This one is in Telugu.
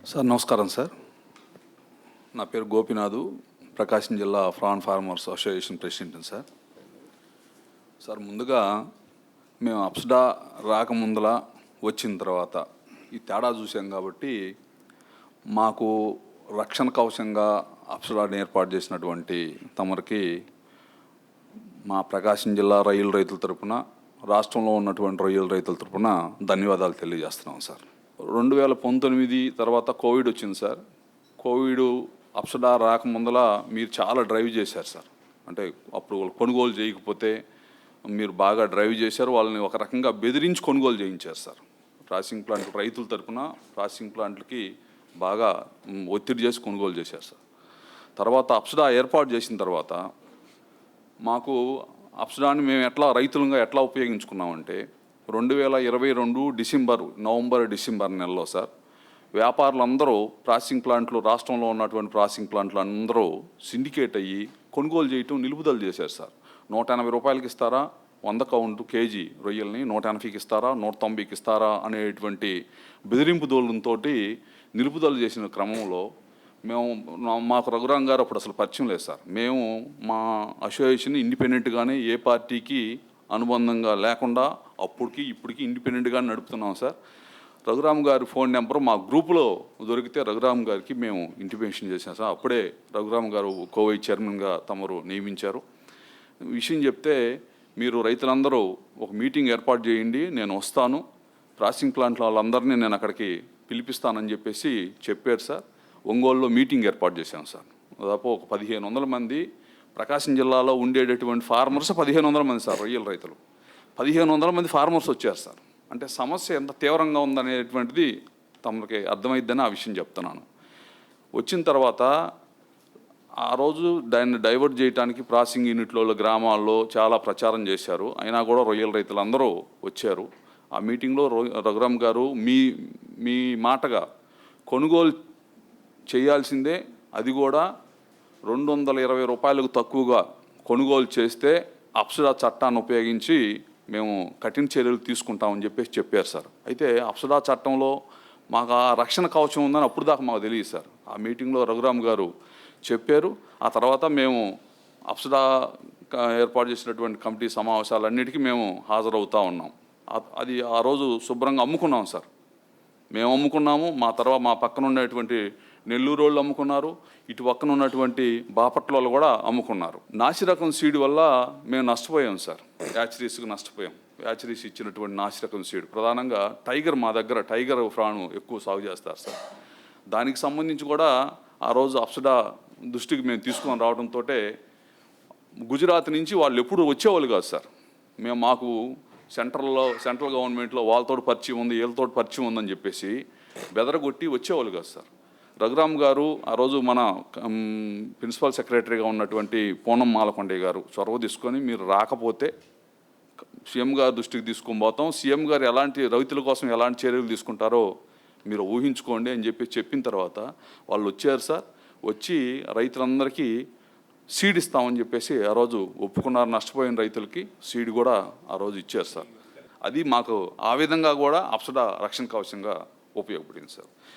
సార్ నమస్కారం సార్. నా పేరు గోపినాథు, ప్రకాశం జిల్లా prawn farmers association president sir. Sir ముందుగా మేము అప్సడా రాకముందల వచ్చిన తర్వాత ఈ తేడా చూసాం కాబట్టి మాకు రక్షణ కవచంగా అప్సడాని ఏర్పాటు చేసినటువంటి తమరికి మా ప్రకాశం జిల్లా రొయ్యల రైతుల తరపున, రాష్ట్రంలో ఉన్నటువంటి రొయ్యల రైతుల తరపున ధన్యవాదాలు తెలియజేస్తున్నాం సార్. 2019 తర్వాత కోవిడ్ వచ్చింది సార్. కోవిడ్ అప్సడా రాకముందల మీరు చాలా డ్రైవ్ చేశారు సార్. అంటే అప్పుడు కొనుగోలు చేయకపోతే మీరు బాగా డ్రైవ్ చేశారు, వాళ్ళని ఒక రకంగా బెదిరించి కొనుగోలు చేయించారు సార్. ప్రాసెసింగ్ ప్లాంట్ రైతుల తరపున ప్రాసెసింగ్ ప్లాంట్లకి బాగా ఒత్తిడి చేసి కొనుగోలు చేశారు సార్. తర్వాత అప్సడా ఏర్పాటు చేసిన తర్వాత మాకు అప్సడాని మేము రైతులుగా ఎట్లా ఉపయోగించుకున్నామంటే 2022 నవంబర్ డిసెంబర్ నెలలో సార్ వ్యాపారులందరూ ప్రాసెసింగ్ ప్లాంట్లు, రాష్ట్రంలో ఉన్నటువంటి ప్రాసెసింగ్ ప్లాంట్లు అందరూ సిండికేట్ అయ్యి కొనుగోలు చేయటం నిలుపుదల చేశారు సార్. 180 రూపాయలకి ఇస్తారా, 100 కౌంట్ కేజీ రొయ్యల్ని 180కి ఇస్తారా, 190కి ఇస్తారా అనేటువంటి బెదిరింపు దోళ్ళతో నిలుపుదల చేసిన క్రమంలో మాకు రఘురాం గారు అప్పుడు అసలు పరిచయం లేదు సార్. మేము మా అసోసియేషన్ ఇండిపెండెంట్గానే ఏ పార్టీకి అనుబంధంగా లేకుండా అప్పటికి ఇప్పటికి ఇండిపెండెంట్గా నడుపుతున్నాం సార్. రఘురామ్ గారి ఫోన్ నెంబర్ మా గ్రూపులో దొరికితే రఘురామ్ గారికి మేము ఇంటిమేషన్ చేసాం సార్. అప్పుడే రఘురామ్ గారు కోవై చైర్మన్గా తమరు నియమించారు. విషయం చెప్తే మీరు రైతులందరూ ఒక మీటింగ్ ఏర్పాటు చేయండి, నేను వస్తాను, ప్రాసెసింగ్ ప్లాంట్ల వాళ్ళందరినీ నేను అక్కడికి పిలిపిస్తానని చెప్పేసి చెప్పారు సార్. ఒంగోలులో మీటింగ్ ఏర్పాటు చేశాం సార్. దాదాపు ఒక 1500 మంది ప్రకాశం జిల్లాలో ఉండేటటువంటి ఫార్మర్స్ 1500 మంది సార్. రొయ్యల రైతులు 1500 మంది ఫార్మర్స్ వచ్చారు సార్. అంటే సమస్య ఎంత తీవ్రంగా ఉందనేటువంటిది తమకి అర్థమైద్దని ఆ విషయం చెప్తున్నాను. వచ్చిన తర్వాత ఆ రోజు దాన్ని డైవర్ట్ చేయడానికి ప్రాసెసింగ్ యూనిట్లో గ్రామాల్లో చాలా ప్రచారం చేశారు. అయినా కూడా రొయ్యల రైతులందరూ వచ్చారు. ఆ మీటింగ్లో రఘురామ్ గారు మీ మాటగా కొనుగోలు చేయాల్సిందే, అది కూడా 220 రూపాయలకు తక్కువగా కొనుగోలు చేస్తే అప్సడా చట్టాన్ని ఉపయోగించి మేము కఠిన చర్యలు తీసుకుంటామని చెప్పేసి చెప్పారు సార్. అయితే అప్సడా చట్టంలో మాకు ఆ రక్షణ కవచం ఉందని అప్పుడు దాకా మాకు తెలియదు సార్. ఆ మీటింగ్లో రఘురామ్ గారు చెప్పారు. ఆ తర్వాత మేము అప్సడా ఏర్పాటు చేసినటువంటి కమిటీ సమావేశాలన్నిటికీ మేము హాజరవుతూ ఉన్నాం. అది ఆ రోజు శుభ్రంగా అమ్ముకున్నాం సార్. మేము అమ్ముకున్నాము, మా పక్కన ఉండేటువంటి నెల్లూరు వాళ్ళు అమ్ముకున్నారు, ఇటు పక్కన ఉన్నటువంటి బాపట్ల వాళ్ళు కూడా అమ్ముకున్నారు. నాసిరకం సీడ్ వల్ల మేము నష్టపోయాం సార్. యాచరీస్కి నష్టపోయాం. యాచరీస్ ఇచ్చినటువంటి నాసిరకం సీడ్ ప్రధానంగా మా దగ్గర టైగర్ ఫ్రాను ఎక్కువ సాగు చేస్తారు సార్. దానికి సంబంధించి కూడా ఆ రోజు అప్సడా దృష్టికి మేము తీసుకొని రావడంతో గుజరాత్ నుంచి వాళ్ళు ఎప్పుడు వచ్చేవాళ్ళు కాదు సార్. మాకు సెంట్రల్ గవర్నమెంట్లో వాళ్ళతో పరిచయం ఉంది, వీళ్ళతో పరిచయం ఉందని చెప్పేసి బెదరగొట్టి వచ్చేవాళ్ళు కాదు సార్. రఘురామ్ గారు ఆ రోజు మన ప్రిన్సిపల్ సెక్రటరీగా ఉన్నటువంటి పూనం మాలకొండయ్య గారు చొరవ తీసుకొని మీరు రాకపోతే సీఎం గారి దృష్టికి తీసుకొని పోతాం, సీఎం గారు రైతుల కోసం ఎలాంటి చర్యలు తీసుకుంటారో మీరు ఊహించుకోండి అని చెప్పిన తర్వాత వాళ్ళు వచ్చారు సార్. వచ్చి రైతులందరికీ సీడ్ ఇస్తామని చెప్పేసి ఆ రోజు ఒప్పుకున్నారు. నష్టపోయిన రైతులకి సీడ్ కూడా ఆ రోజు ఇచ్చారు సార్. అది మాకు ఆ విధంగా కూడా అప్సడా రక్షణ కవచంగా ఉపయోగపడింది సార్.